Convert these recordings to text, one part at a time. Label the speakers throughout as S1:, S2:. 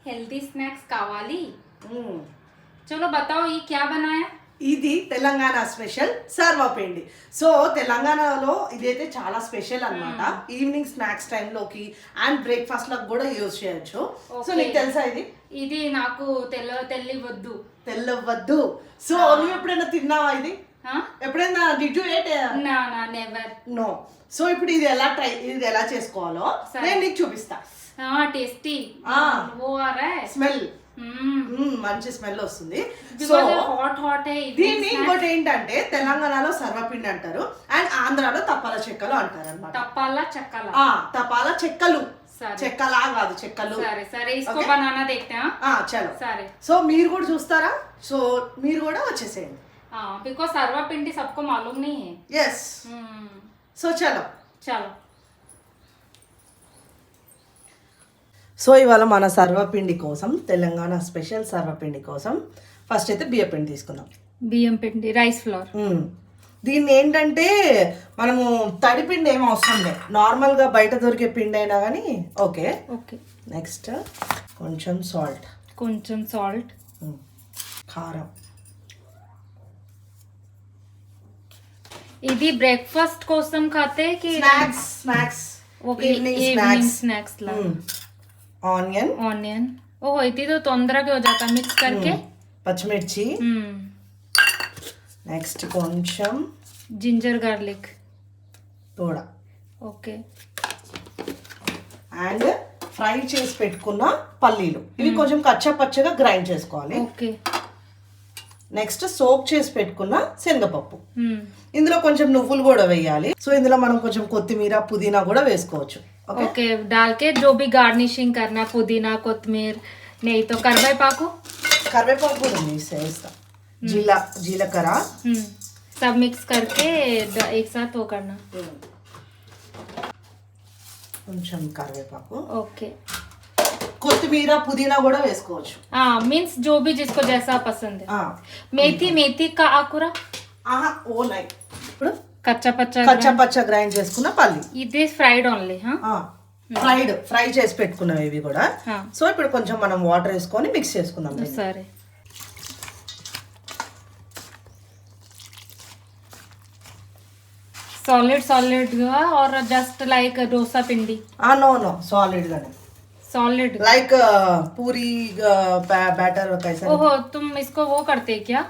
S1: Healthy snacks कावाली। चलो बताओ ये क्या बनाया?
S2: ఇది తెలంగాణ స్పెషల్ సర్వపిండి. సో తెలంగాణలో ఇదైతే చాలా స్పెషల్ అన్నమాట. ఈవినింగ్ స్నాక్స్ టైంలోకి అండ్ బ్రేక్ఫాస్ట్ లకు కూడా యూజ్ చేయొచ్చు. సో నీకు తెలుసా ఇది?
S1: ఇది నాకు
S2: తెల్లవద్దు. సో నువ్వు ఎప్పుడైనా తిన్నావా ఇది? ఎప్పుడైనా డిడ్ యు ఎట్?
S1: నా నెవర్.
S2: నో. సో ఇప్పుడు ఇది ఎలా చేసుకోవాలో నేను నీకు చూపిస్తా.
S1: టేస్టీ
S2: స్మెల్ మంచి స్మెల్ వస్తుంది.
S1: సో హాట్
S2: దీన్ని ఇంకోటి ఏంటంటే తెలంగాణలో సర్వపిండి అంటారు అండ్ ఆంధ్రాలో తప్పాల చెక్కలు అంటారు అన్నమాట. తపాల చెక్కలు, చెక్కలా కాదు, చెక్కలు.
S1: సరే ఇస్కో బనానా దేఖతే हैं.
S2: చలో
S1: సరే.
S2: సో మీరు కూడా చూస్తారా? సో మీరు కూడా వచ్చేసేయండి.
S1: बिकॉज सर्वपिंडी सबको मालूम नहीं है.
S2: यस. సో చలో. సో ఇవాళ మన సర్వపిండి కోసం, తెలంగాణ స్పెషల్ సర్వపిండి కోసం ఫస్ట్ అయితే బియ్యం పిండి తీసుకుందాం.
S1: బియ్యం పిండి, రైస్ ఫ్లోర్.
S2: దీన్ని ఏంటంటే మనము తడిపిండి ఏమో అవసరం లేదు, నార్మల్గా బయట దొరికే పిండి అయినా కానీ ఓకే. నెక్స్ట్ కొంచెం సాల్ట్, కారం.
S1: ఇది బ్రేక్ఫాస్ట్ కోసం ఖాతే కి
S2: స్నాక్స్
S1: ఈవినింగ్ స్నాక్స్ ला.
S2: ऑनियन.
S1: ओह इतनी तो तोंदरगा हो जाता मिक्स करके.
S2: పచ్చిమిర్చి. నెక్స్ట్ కొంచెం
S1: జింజర్ గార్లిక్
S2: తోడా.
S1: ఓకే.
S2: అండ్ ఫ్రై చేసి పెట్టుకున్న పల్లీలు, ఇవి కొంచెం కచ్చా పచ్చగా గ్రైండ్ చేసుకోవాలి.
S1: ఓకే.
S2: నెక్స్ట్ సోక్ చేసి పెట్టుకున్న శనగపప్పు, ఇందులో కొంచెం నువ్వులు కూడా వేయాలి. సో ఇందులో మనం కొంచెం కొత్తిమీర, పుదీనా కూడా వేసుకోవచ్చు.
S1: ओके डाल के जो भी गार्निशिंग करना, पुदीना, कोतमीर, नहीं तो करिवेपाकू
S2: కూడా వేస్తాం, జీలకర్ర,
S1: सब मिक्स करके एक साथ वो करना.
S2: కొంచెం కరివేపాకు.
S1: ओके.
S2: కొత్తిమీర, పుదీనా కూడా వేసుకోవచ్చు.
S1: मीन्स जो भी जिसको जैसा पसंद है. मेथी का आकुरा
S2: ఓ నై. ఇప్పుడు
S1: కచ్చా
S2: పచ్చ గ్రైండ్ చేసుకున్న పల్లి.
S1: ఇది ఫ్రైడ్ ఓన్లీ.
S2: ఫ్రై చేసి పెట్టుకున్నాం ఇవి కూడా. సో ఇప్పుడు కొంచెం మనం వాటర్ వేసుకొని మిక్స్ చేసుకుందాం.
S1: సరే. సాలిడ్ గా ఆర్ జస్ట్ లైక్ డోసా పిండి?
S2: నో సాలిడ్ గానే.
S1: सॉलिड
S2: लाइक पूरी बैटर कैसा?
S1: ओहो तुम इसको वो करते क्या,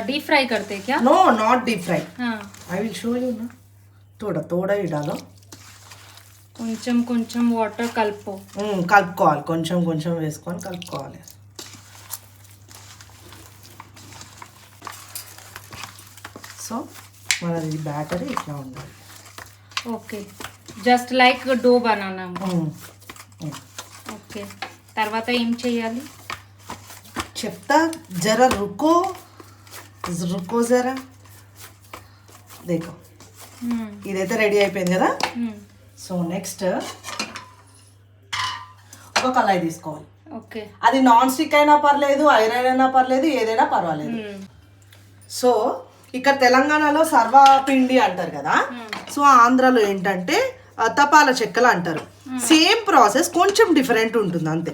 S1: डीप फ्राई करते क्या?
S2: No not deep fry. I will show you ना. थोड़ा ही डालो.
S1: కొంచెం వాటర్
S2: కలుపుకోవాలి, కొంచెం వేసుకొని కలుపుకోవాలి. సో మనది బ్యాటర్ ఇట్లా ఉండాలి.
S1: Okay. Just like dough banana. Okay. తర్వాత ఏం చేయాలి
S2: చెప్తా. జరా రుకో జరా. దేకో ఇదైతే రెడీ అయిపోయింది కదా. సో నెక్స్ట్ ఒక కళాయి తీసుకోవాలి.
S1: ఓకే.
S2: అది నాన్ స్టిక్ అయినా పర్లేదు, ఐరన్ అయినా పర్లేదు, ఏదైనా పర్వాలేదు. సో ఇక్కడ తెలంగాణలో సర్వపిండి అంటారు కదా, సో ఆంధ్రాలో ఏంటంటే తపాల చెక్కలు అంటారు. సేమ్ ప్రాసెస్, కొంచెం డిఫరెంట్ ఉంటుంది అంతే.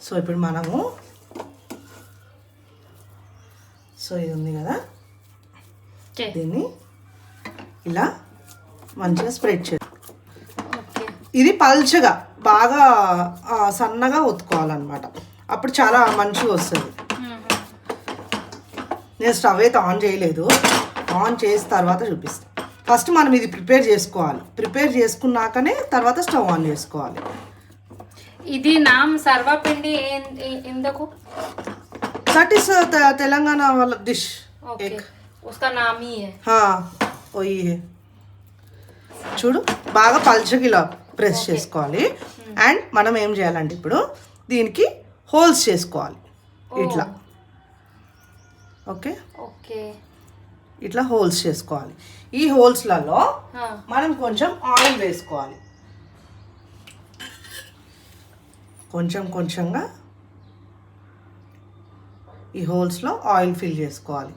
S2: సో ఇప్పుడు మనము ఇది ఉంది కదా, దీన్ని ఇలా మంచిగా స్ప్రెడ్ చేయాలి. ఇది పల్చగా బాగా సన్నగా ఒత్తుకోవాలన్నమాట, అప్పుడు చాలా మంచిగా వస్తుంది. నేను స్టవ్ అయితే ఆన్ చేయలేదు, ఆన్ చేసిన తర్వాత చూపిస్తాను. ఫస్ట్ మనం ఇది ప్రిపేర్ చేసుకోవాలి, ప్రిపేర్ చేసుకున్నాకనే తర్వాత స్టవ్ ఆన్ చేసుకోవాలి.
S1: ఇది నామ్ సర్వపిండి ఎందుకు?
S2: దట్ ఇస్ తెలంగాణ వాళ్ళ డిష్.
S1: ఓకే. उसका नाम ही है.
S2: वही है. చూడు బాగా పల్చగా ఇలా ప్రెస్ చేసుకోవాలి. అండ్ మనం ఏం చేయాలంటే ఇప్పుడు దీనికి హోల్స్ చేసుకోవాలి ఇట్లా. ఓకే. ఇట్లా హోల్స్ చేసుకోవాలి. ఈ హోల్స్లలో మనం కొంచెం ఆయిల్ వేసుకోవాలి, కొంచెంగా ఈ హోల్స్లో ఆయిల్ ఫిల్ చేసుకోవాలి.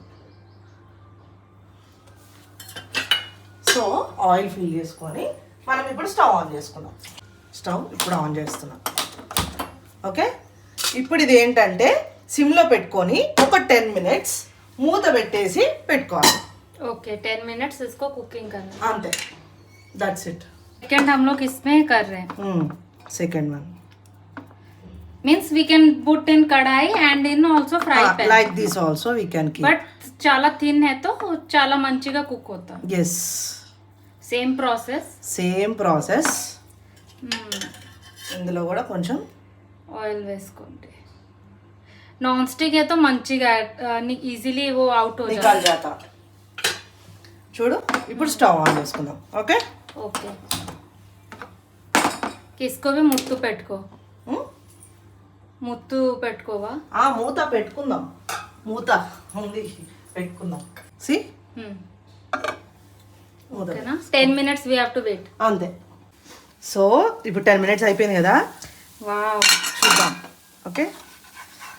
S2: సో ఆయిల్ ఫిల్ చేసుకొని మనం ఇప్పుడు స్టవ్ ఆన్ చేసుకున్నాం. స్టవ్ ఇప్పుడు ఆన్ చేస్తున్నాం. ఓకే. ఇప్పుడు ఇది ఏంటంటే సిమ్లో పెట్టుకొని ఒక 10 minutes మూత పెట్టేసి పెట్టుకోవాలి.
S1: ओके 10 मिनट्स इसको कुकिंग करना.
S2: అంతే, దట్స్ ఇట్.
S1: सेकंड हम लोग इसमें कर रहे हैं.
S2: Second one
S1: means we can put in कढ़ाई and in also fry pan.
S2: Like this also we can keep.
S1: But చాలా థిన్ है तो చాలా మంచిగా కుక్ అవుతా.
S2: Yes,
S1: same process.
S2: Same process. ఇందులో కూడా కొంచెం
S1: ఆయిల్ వేసుకోండి. నాన్ స్టిక్ అయితే మంచిగా ఈజీలీ वो आउट हो
S2: నికాల్ జాతా. చూడు, ఇప్పుడు స్టవ్ ఆన్ చేసుకుందాం. Okay
S1: okay. కిస్కో भी ముత్తు పెట్టుకో. ముత్తు పెట్టుకోవా?
S2: మూత పెట్టుకుందాం. మూత ఉంది, పెట్టుకుందాం. సి
S1: ఓకేనా? 10 minutes we have to wait.
S2: అంతే. సో ఇప్పుడు 10 minutes అయిపోయింది కదా,
S1: వావ్
S2: చూద్దాం. ఓకే,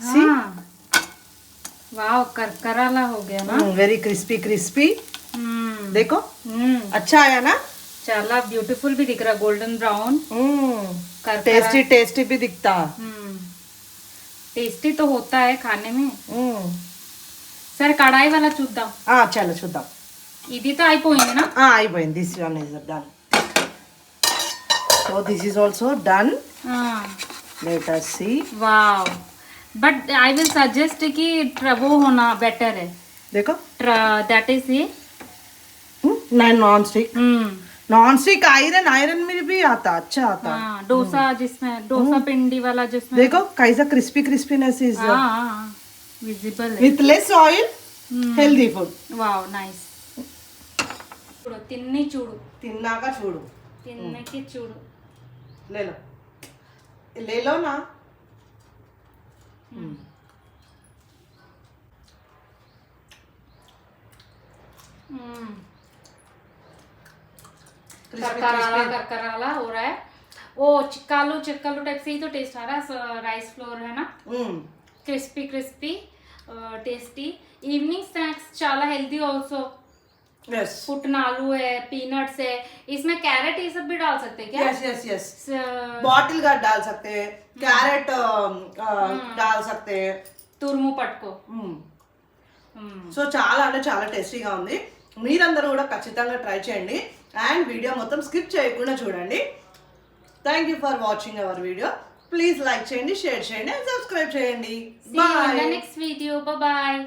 S2: सी
S1: वाव करकराला हो गया ना.
S2: Very crispy crispy. देखो अच्छा आया ना.
S1: చాలా ब्यूटीफुल भी दिख रहा, गोल्डन ब्राउन.
S2: टेस्टी टेस्टी भी दिखता.
S1: टेस्टी तो होता है खाने में. సరే కడాయి వాళ్ళ చూద్దాం.
S2: చలో చూద్దాం.
S1: ఇది తో అయిపోయింది నా?
S2: అయిపోయింది. This one is done. So this is also done. Let us see.
S1: Wow. But I will suggest कि वो होना बेटर है.
S2: देखो
S1: दैट इज ये
S2: non stick. Non stick iron, iron में भी आता, अच्छा आता.
S1: डोसा जिसमें डोसा पिंडी वाला जिसमें
S2: देखो कैसा क्रिस्पी क्रिस्पीनेस इज
S1: विजिबल है.
S2: With less oil, healthy food.
S1: Wow nice. చూడు తిన్ని చూడు.
S2: తిన్నాక చూడు.
S1: తిన్నకి చూడు.
S2: ले लो ना.
S1: करकराला हो रहा है. वो चिक्कालू चिक्कालू टाइप से ही तो टेस्ट आ रहा है. राइस फ्लोर है ना, crispy crispy tasty. Evening snacks చాలా हेल्दी ऑल्सो.
S2: यस,
S1: पुटना आलू है, पीनट्स है, इसमें कैरेट ये सब भी डाल सकते हैं क्या?
S2: Yes yes yes. Bottle gourd डाल सकते हैं, कैरेट डाल सकते हैं,
S1: तुरमू पटको.
S2: సో చాలా అంటే చాలా టేస్టీగా ఉంది. మీరందరూ కూడా ఖచ్చితంగా ట్రై చేయండి అండ్ వీడియో మొత్తం స్కిప్ చేయకుండా చూడండి. Thank you for watching our video. Please like చేయండి, షేర్ చేయండి అండ్ సబ్స్క్రైబ్ చేయండి.
S1: See you in the next video. Bye bye.